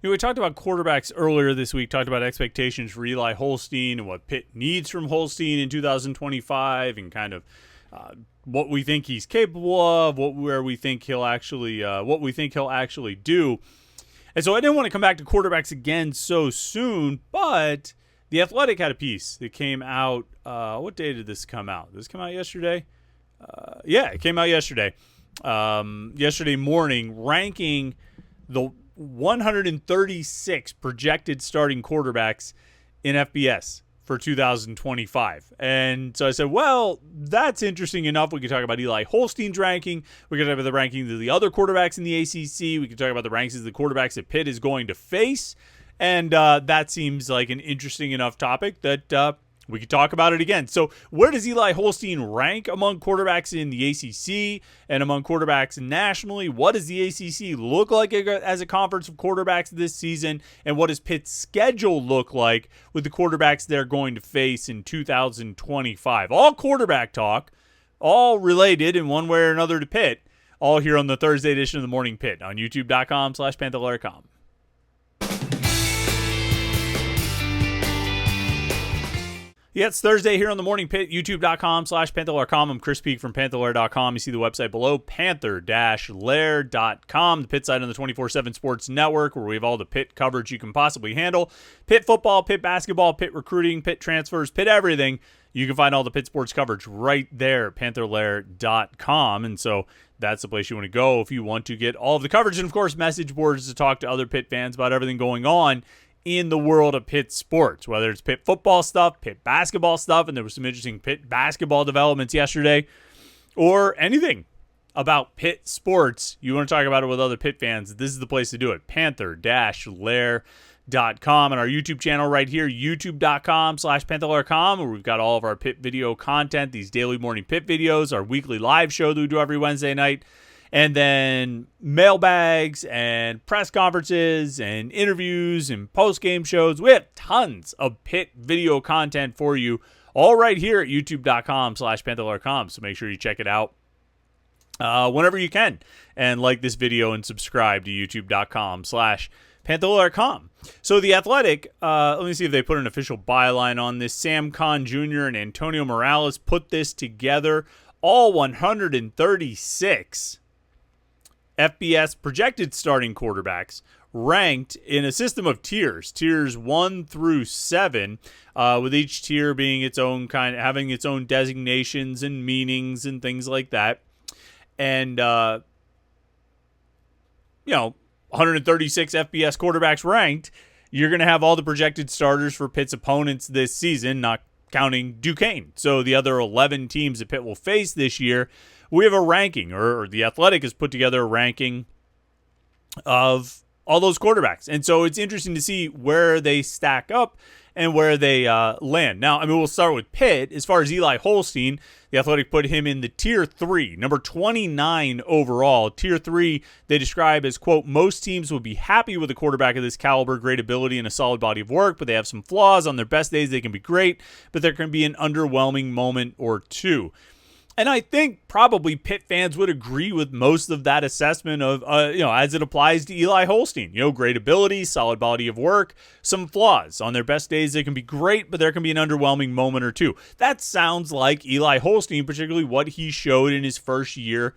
We talked about quarterbacks earlier this week, talked about expectations for Eli Holstein and what Pitt needs from Holstein in 2025 and kind of what we think he's capable of, what we think he'll actually do. And so I didn't want to come back to quarterbacks again so soon, but The Athletic had a piece that came out. What day did this come out? Did this come out yesterday? Yeah, it came out yesterday. Yesterday morning, ranking the 136 projected starting quarterbacks in FBS for 2025. And so I said, well, that's interesting enough. We could talk about Eli Holstein's ranking. We could talk about the rankings of the other quarterbacks in the ACC. We could talk about the rankings of the quarterbacks that Pitt is going to face. And that seems like an interesting enough topic that we could talk about it again. So where does Eli Holstein rank among quarterbacks in the ACC and among quarterbacks nationally? What does the ACC look like as a conference of quarterbacks this season? And what does Pitt's schedule look like with the quarterbacks they're going to face in 2025? All quarterback talk, all related in one way or another to Pitt, all here on the Thursday edition of the Morning Pitt on youtube.com/Panther-Lair.com. Yeah, it's Thursday here on the Morning Pitt, youtube.com/Panther-Lair.com. I'm Chris Peak from Panther-Lair.com. You see the website below, Panther-Lair.com, the Pitt site on the 24/7 Sports Network, where we have all the Pitt coverage you can possibly handle. Pitt football, Pitt basketball, Pitt recruiting, Pitt transfers, Pitt everything. You can find all the Pitt sports coverage right there, Panther-Lair.com. And so that's the place you want to go if you want to get all of the coverage. And, of course, message boards to talk to other Pitt fans about everything going on in the world of Pitt sports, whether it's Pitt football stuff, Pitt basketball stuff, and there was some interesting Pitt basketball developments yesterday, or anything about Pitt sports. You want to talk about it with other Pitt fans, this is the place to do it, Panther-Lair.com, and our YouTube channel right here, youtube.com/Panther-Lair.com, where we've got all of our Pitt video content, these daily Morning Pitt videos, our weekly live show that we do every Wednesday night, and then mailbags and press conferences and interviews and post-game shows. We have tons of Pitt video content for you all right here at youtube.com/Panther-Lair.com. So make sure you check it out whenever you can. And like this video and subscribe to youtube.com/Panther-Lair.com. So The Athletic, let me see if they put an official byline on this. Sam Kahn Jr. and Antonio Morales put this together. All 136 FBS projected starting quarterbacks ranked in a system of tiers 1 through 7, with each tier being its own kind, having its own designations and meanings and things like that. And, 136 FBS quarterbacks ranked, you're going to have all the projected starters for Pitt's opponents this season, not counting Duquesne. So the other 11 teams that Pitt will face this year, we have a ranking, or The Athletic has put together a ranking of all those quarterbacks. And so it's interesting to see where they stack up and where they land. Now, we'll start with Pitt. As far as Eli Holstein, The Athletic put him in the Tier 3, number 29 overall. Tier 3, they describe as, quote, most teams would be happy with a quarterback of this caliber, great ability, and a solid body of work, but they have some flaws. On their best days, they can be great, but there can be an underwhelming moment or two. And I think probably Pitt fans would agree with most of that assessment of, as it applies to Eli Holstein. Great ability, solid body of work, some flaws. On their best days, they can be great, but there can be an underwhelming moment or two. That sounds like Eli Holstein, particularly what he showed in his first year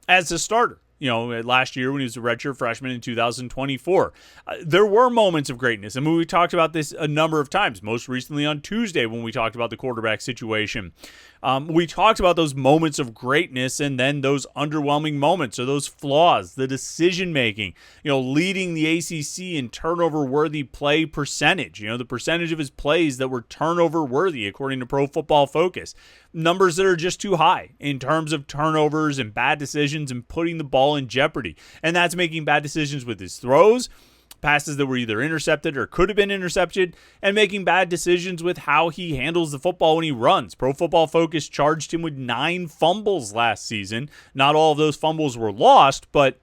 as a starter. Last year when he was a redshirt freshman in 2024. There were moments of greatness. We talked about this a number of times, most recently on Tuesday when we talked about the quarterback situation. We talked about those moments of greatness and then those underwhelming moments or those flaws, the decision-making, leading the ACC in turnover-worthy play percentage, the percentage of his plays that were turnover-worthy according to Pro Football Focus. Numbers that are just too high in terms of turnovers and bad decisions and putting the ball in jeopardy. And that's making bad decisions with his throws, passes that were either intercepted or could have been intercepted, and making bad decisions with how he handles the football when he runs. Pro Football Focus charged him with 9 fumbles last season. Not all of those fumbles were lost, but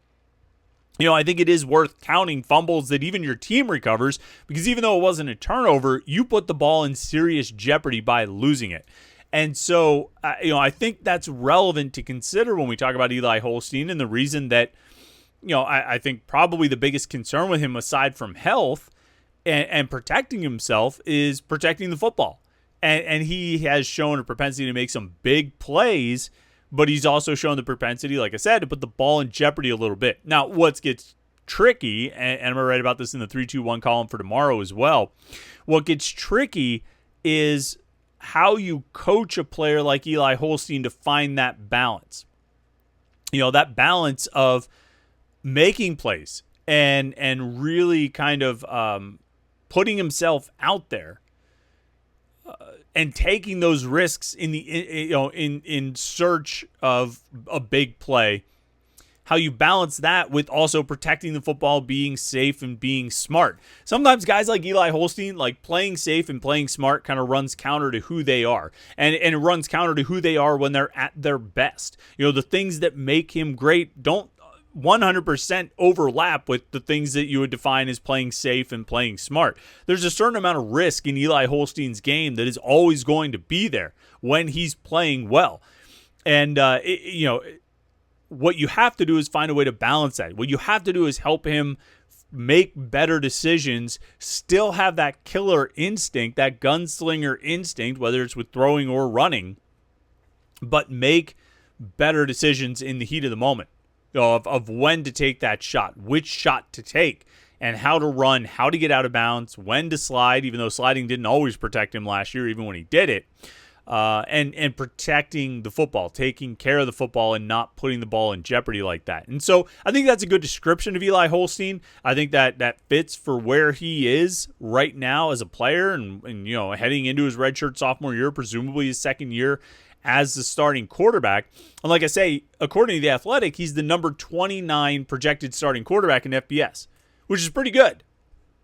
I think it is worth counting fumbles that even your team recovers, because even though it wasn't a turnover, you put the ball in serious jeopardy by losing it. And so, I think that's relevant to consider when we talk about Eli Holstein, and the reason that I think probably the biggest concern with him, aside from health and protecting himself, is protecting the football. And he has shown a propensity to make some big plays, but he's also shown the propensity, like I said, to put the ball in jeopardy a little bit. Now, what gets tricky, and I'm going to write about this in the 3-2-1 column for tomorrow as well, what gets tricky is how you coach a player like Eli Holstein to find that balance. That balance of making plays and really kind of putting himself out there and taking those risks in search of a big play. How you balance that with also protecting the football, being safe and being smart. Sometimes guys like Eli Holstein, like playing safe and playing smart, kind of runs counter to who they are. And it runs counter to who they are when they're at their best. The things that make him great don't 100% overlap with the things that you would define as playing safe and playing smart. There's a certain amount of risk in Eli Holstein's game that is always going to be there when he's playing well. And, what you have to do is find a way to balance that. What you have to do is help him make better decisions, still have that killer instinct, that gunslinger instinct, whether it's with throwing or running, but make better decisions in the heat of the moment of when to take that shot, which shot to take, and how to run, how to get out of bounds, when to slide, even though sliding didn't always protect him last year, even when he did it. And protecting the football, taking care of the football and not putting the ball in jeopardy like that. And so I think that's a good description of Eli Holstein. I think that fits for where he is right now as a player and heading into his redshirt sophomore year, presumably his second year as the starting quarterback. And like I say, according to The Athletic, he's the number 29 projected starting quarterback in FBS, which is pretty good.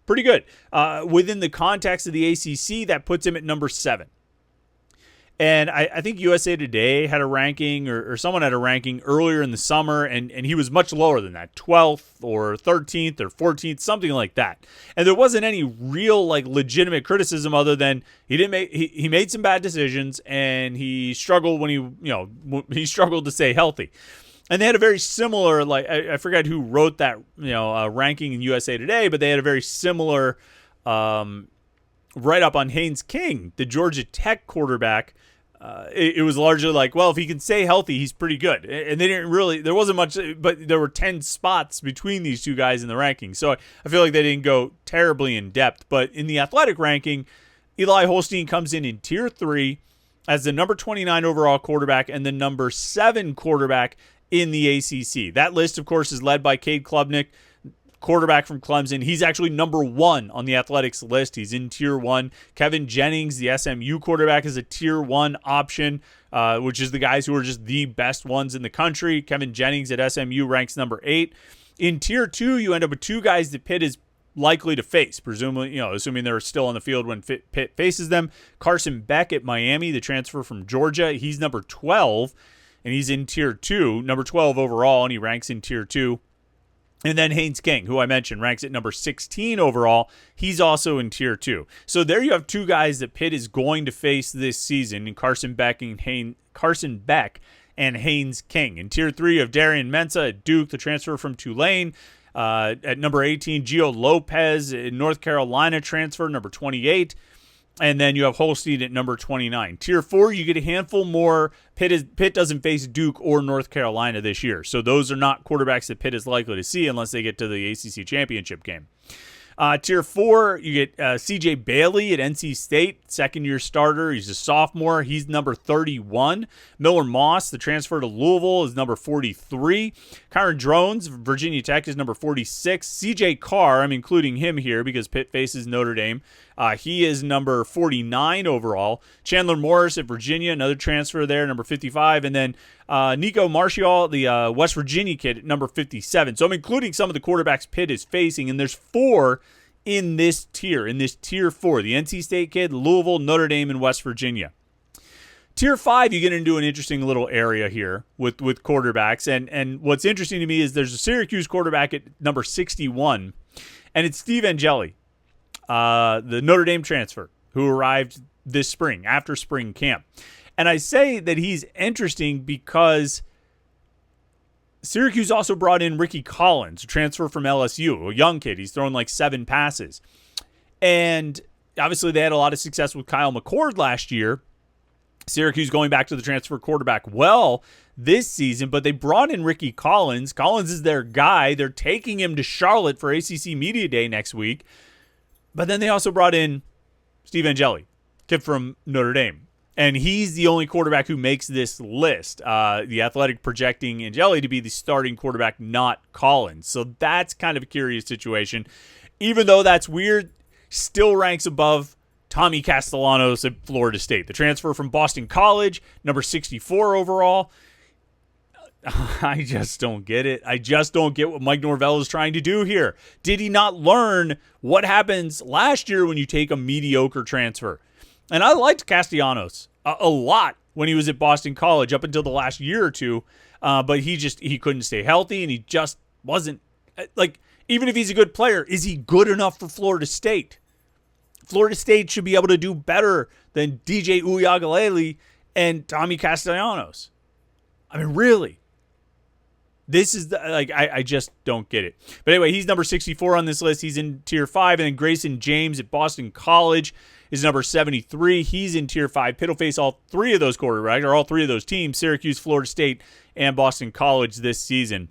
Pretty good. Within the context of the ACC, that puts him at number 7. And I think USA Today had a ranking, or someone had a ranking earlier in the summer, and he was much lower than that, 12th or 13th or 14th, something like that. And there wasn't any real legitimate criticism other than he made some bad decisions and he struggled when he struggled to stay healthy. And they had a very similar, I forget who wrote that ranking in USA Today, but they had a very similar write-up on Haynes King, the Georgia Tech quarterback. It was largely if he can stay healthy, he's pretty good. And they didn't really, there wasn't much, but there were 10 spots between these two guys in the ranking. So I feel like they didn't go terribly in depth. But in the Athletic ranking, Eli Holstein comes in Tier 3 as the number 29 overall quarterback and the number 7 quarterback in the ACC. That list, of course, is led by Cade Klubnik, quarterback from Clemson. He's actually number 1 on the Athletics list. He's in Tier 1. Kevin Jennings, the SMU quarterback, is a Tier 1 option, which is the guys who are just the best ones in the country. Kevin Jennings at SMU ranks number 8. In Tier 2, you end up with 2 guys that Pitt is likely to face, presumably, assuming they're still on the field when Pitt faces them. Carson Beck at Miami, the transfer from Georgia. He's number 12, and he's in Tier 2, number 12 overall, and he ranks in Tier 2. And then Haynes King, who I mentioned, ranks at number 16 overall. He's also in Tier 2. So there you have 2 guys that Pitt is going to face this season, in Carson Beck and Haynes King. In Tier 3, you have Darian Mensah at Duke, the transfer from Tulane. At number 18, Gio Lopez, in North Carolina transfer, number 28. And then you have Holstein at number 29. Tier 4, you get a handful more. Pitt doesn't face Duke or North Carolina this year. So those are not quarterbacks that Pitt is likely to see unless they get to the ACC championship game. Tier 4, you get CJ Bailey at NC State, second-year starter. He's a sophomore. He's number 31. Miller Moss, the transfer to Louisville, is number 43. Kyron Drones, Virginia Tech, is number 46. CJ Carr, I'm including him here because Pitt faces Notre Dame. He is number 49 overall. Chandler Morris at Virginia, another transfer there, number 55. And then Nico Martial, the West Virginia kid, at number 57. So I'm including some of the quarterbacks Pitt is facing, and there's 4 in this tier 4. The NC State kid, Louisville, Notre Dame, and West Virginia. Tier 5, you get into an interesting little area here with quarterbacks. And what's interesting to me is there's a Syracuse quarterback at number 61, and it's Steve Angeli, the Notre Dame transfer, who arrived this spring, after spring camp. And I say that he's interesting because Syracuse also brought in Ricky Collins, a transfer from LSU, a young kid. He's thrown like 7 passes. And obviously they had a lot of success with Kyle McCord last year. Syracuse going back to the transfer quarterback well this season, but they brought in Ricky Collins. Collins is their guy. They're taking him to Charlotte for ACC Media Day next week. But then they also brought in Steve Angeli, kid from Notre Dame. And he's the only quarterback who makes this list. The Athletic projecting Angeli to be the starting quarterback, not Collins. So that's kind of a curious situation. Even though that's weird, still ranks above Tommy Castellanos at Florida State, the transfer from Boston College, number 64 overall. I just don't get it. I just don't get what Mike Norvell is trying to do here. Did he not learn what happens last year when you take a mediocre transfer? And I liked Castellanos a lot when he was at Boston College up until the last year or two, but he couldn't stay healthy, and he just wasn't, like, even if he's a good player, is he good enough for Florida State? Florida State should be able to do better than DJ Uiagalelei and Tommy Castellanos. I mean, really. This is I just don't get it. But anyway, he's number 64 on this list. He's in Tier 5. And then Grayson James at Boston College is number 73. He's in Tier 5. Pitt will face all 3 of those quarterbacks, or all 3 of those teams, Syracuse, Florida State, and Boston College this season.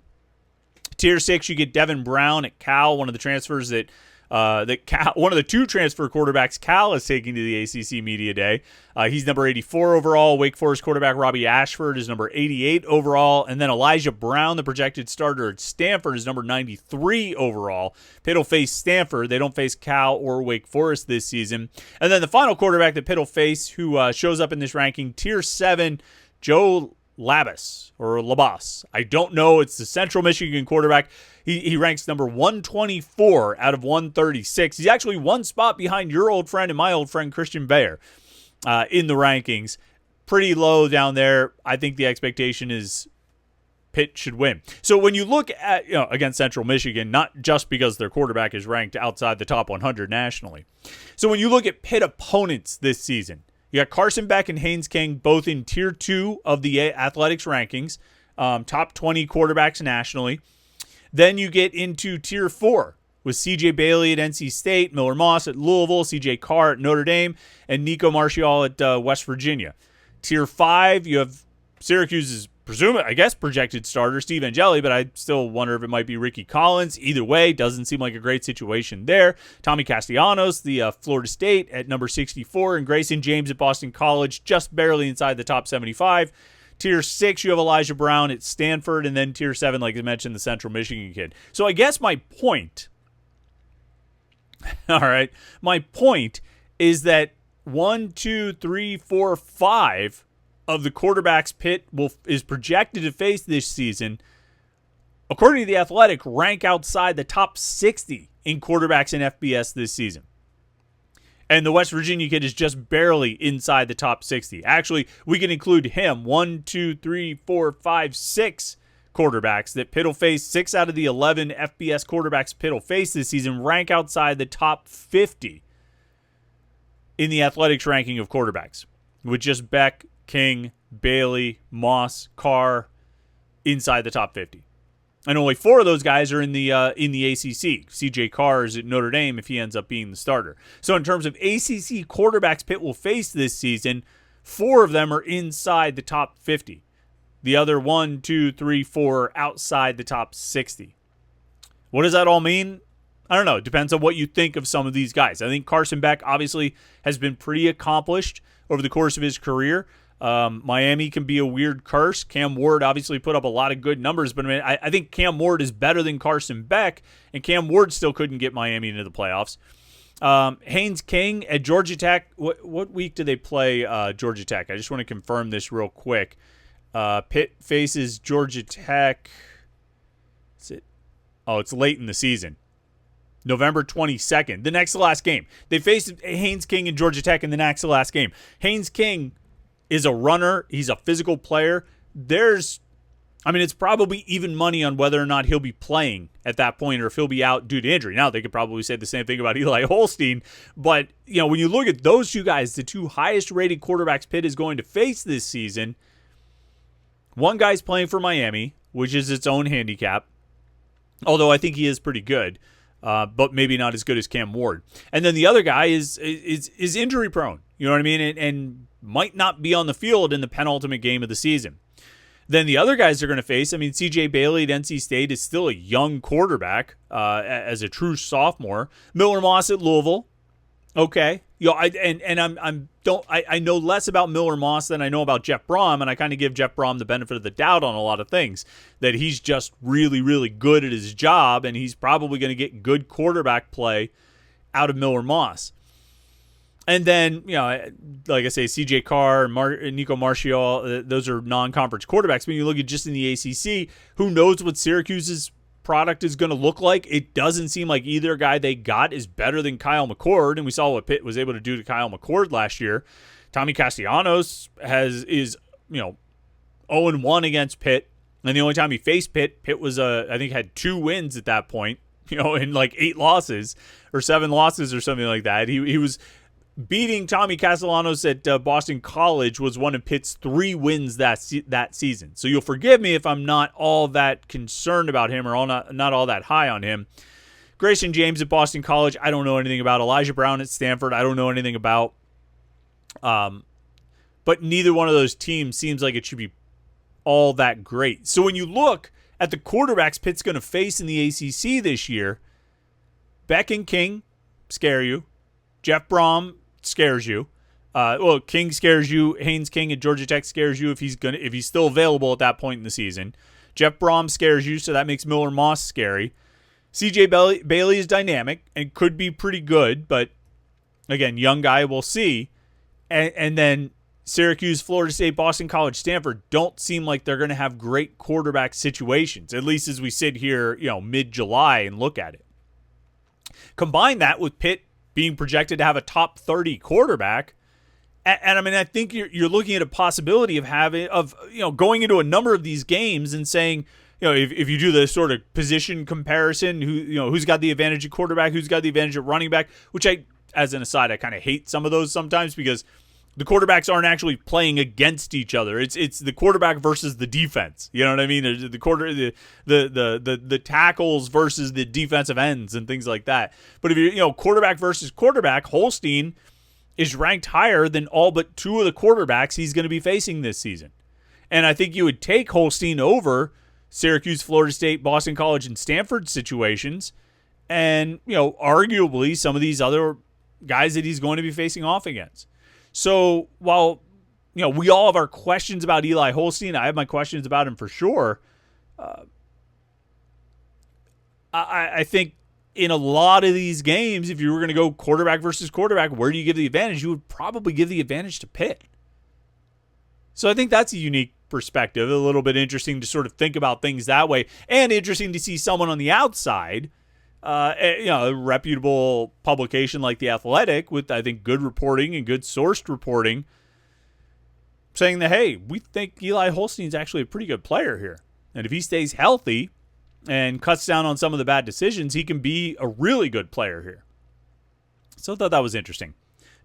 Tier 6, you get Devin Brown at Cal, one of the transfers that one of the 2 transfer quarterbacks Cal is taking to the ACC Media Day. He's number 84 overall. Wake Forest quarterback Robbie Ashford is number 88 overall. And then Elijah Brown, the projected starter at Stanford, is number 93 overall. Pitt will face Stanford. They don't face Cal or Wake Forest this season. And then the final quarterback that Pitt will face, who shows up in this ranking, Tier 7, Joe Labas or Labas. I don't know. It's the Central Michigan quarterback. He ranks number 124 out of 136. He's actually one spot behind your old friend and my old friend Christian Bayer in the rankings. Pretty low down there. I think the expectation is Pitt should win. So when you look at, against Central Michigan, not just because their quarterback is ranked outside the top 100 nationally. So when you look at Pitt opponents this season, you got Carson Beck and Haynes King both in Tier 2 of the Athletics rankings, top 20 quarterbacks nationally. Then you get into Tier 4 with C.J. Bailey at NC State, Miller Moss at Louisville, C.J. Carr at Notre Dame, and Nico Marchiol at West Virginia. Tier 5, you have Syracuse's projected starter, Steve Angeli, but I still wonder if it might be Ricky Collins. Either way, doesn't seem like a great situation there. Tommy Castellanos, the Florida State at number 64, and Grayson James at Boston College, just barely inside the top 75. Tier 6, you have Elijah Brown at Stanford, and then Tier 7, like I mentioned, the Central Michigan kid. So I guess my point, all right, my point is that 1, 2, 3, 4, 5 of the quarterbacks Pitt is projected to face this season, according to The Athletic, rank outside the top 60 in quarterbacks in FBS this season. And the West Virginia kid is just barely inside the top 60. Actually, we can include him. 1, 2, 3, 4, 5, 6 quarterbacks that Pitt will face. 6 out of the 11 FBS quarterbacks Pitt will face this season rank outside the top 50 in the Athletics ranking of quarterbacks, with just Beck, King, Bailey, Moss, Carr inside the top 50. And only 4 of those guys are in the ACC. C.J. Carr is at Notre Dame if he ends up being the starter. So in terms of ACC quarterbacks Pitt will face this season, 4 of them are inside the top 50. The other 1, 2, 3, 4 are outside the top 60. What does that all mean? I don't know. It depends on what you think of some of these guys. I think Carson Beck obviously has been pretty accomplished over the course of his career. Miami can be a weird curse. Cam Ward obviously put up a lot of good numbers, but I think Cam Ward is better than Carson Beck, and Cam Ward still couldn't get Miami into the playoffs. Haynes King at Georgia Tech. What week do they play Georgia Tech? I just want to confirm this real quick. Pitt faces Georgia Tech. It's late in the season. November 22nd, the next to last game. They faced Haynes King and Georgia Tech in the next to last game. Haynes King is a runner. He's a physical player. It's probably even money on whether or not he'll be playing at that point or if he'll be out due to injury. Now, they could probably say the same thing about Eli Holstein, but when you look at those 2 guys, the 2 highest rated quarterbacks Pitt is going to face this season, one guy's playing for Miami, which is its own handicap. Although I think he is pretty good, but maybe not as good as Cam Ward. And then the other guy is injury prone. You know what I mean? And might not be on the field in the penultimate game of the season. Then the other guys they're going to face, I mean, C.J. Bailey at NC State is still a young quarterback as a true sophomore. Miller Moss at Louisville, okay. I know less about Miller Moss than I know about Jeff Brom, and I kind of give Jeff Brom the benefit of the doubt on a lot of things. That he's just really, really good at his job, and he's probably going to get good quarterback play out of Miller Moss. And then, like I say, C.J. Carr and Nico Martial, those are non-conference quarterbacks. When you look at just in the ACC, who knows what Syracuse's product is going to look like? It doesn't seem like either guy they got is better than Kyle McCord, and we saw what Pitt was able to do to Kyle McCord last year. Tommy Castellanos is 0-1 against Pitt, and the only time he faced Pitt was I think had 2 wins at that point, in like 8 losses or 7 losses or something like that. He was beating Tommy Castellanos at Boston College was one of Pitt's 3 wins that season. So you'll forgive me if I'm not all that concerned about him or not all that high on him. Grayson James at Boston College, I don't know anything about. Elijah Brown at Stanford, I don't know anything about. But neither one of those teams seems like it should be all that great. So when you look at the quarterbacks Pitt's going to face in the ACC this year, Beck and King scare you. Jeff Brom scares you. King scares you. Haynes King at Georgia Tech scares you if he's still available at that point in the season. Jeff Brom scares you, so that makes Miller Moss scary. C.J. Bailey is dynamic and could be pretty good, but again, young guy, we'll see. And then Syracuse, Florida State, Boston College, Stanford don't seem like they're going to have great quarterback situations, at least as we sit here, mid-July and look at it. Combine that with Pitt being projected to have a top 30 quarterback. And I mean, I think you're looking at a possibility of going into a number of these games and saying, if you do the sort of position comparison, who's got the advantage at quarterback, who's got the advantage at running back, which as an aside, I kind of hate some of those sometimes because the quarterbacks aren't actually playing against each other. It's the quarterback versus the defense. You know what I mean? The tackles versus the defensive ends and things like that. But if you're quarterback versus quarterback, Holstein is ranked higher than all but 2 of the quarterbacks he's going to be facing this season. And I think you would take Holstein over Syracuse, Florida State, Boston College, and Stanford situations, and arguably some of these other guys that he's going to be facing off against. So while we all have our questions about Eli Holstein, I have my questions about him for sure. I think in a lot of these games, if you were going to go quarterback versus quarterback, where do you give the advantage? You would probably give the advantage to Pitt. So I think that's a unique perspective, a little bit interesting to sort of think about things that way, and interesting to see someone on the outside, a reputable publication like The Athletic with, I think, good reporting and good sourced reporting saying that, hey, we think Eli Holstein's actually a pretty good player here. And if he stays healthy and cuts down on some of the bad decisions, he can be a really good player here. So I thought that was interesting.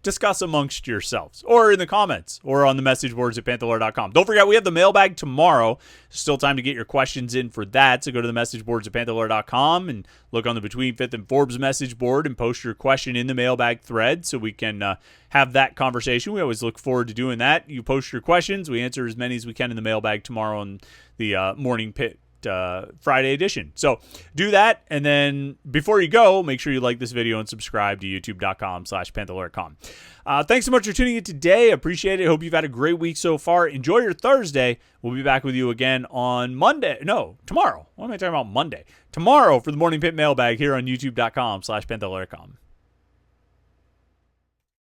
Discuss amongst yourselves or in the comments or on the message boards at Panther-Lair.com. Don't forget, we have the mailbag tomorrow. Still time to get your questions in for that. So go to the message boards at Panther-Lair.com and look on the Between Fifth and Forbes message board and post your question in the mailbag thread so we can have that conversation. We always look forward to doing that. You post your questions. We answer as many as we can in the mailbag tomorrow on the Morning Pitt Friday edition. So do that, and then before you go, make sure you like this video and subscribe to youtube.com/Panther-Lair.com. Thanks so much for tuning in today. Appreciate it. Hope you've had a great week so far. Enjoy your Thursday. We'll be back with you again on tomorrow. What am I talking about? Monday. Tomorrow for the Morning Pitt mailbag here on youtube.com/Panther-Lair.com.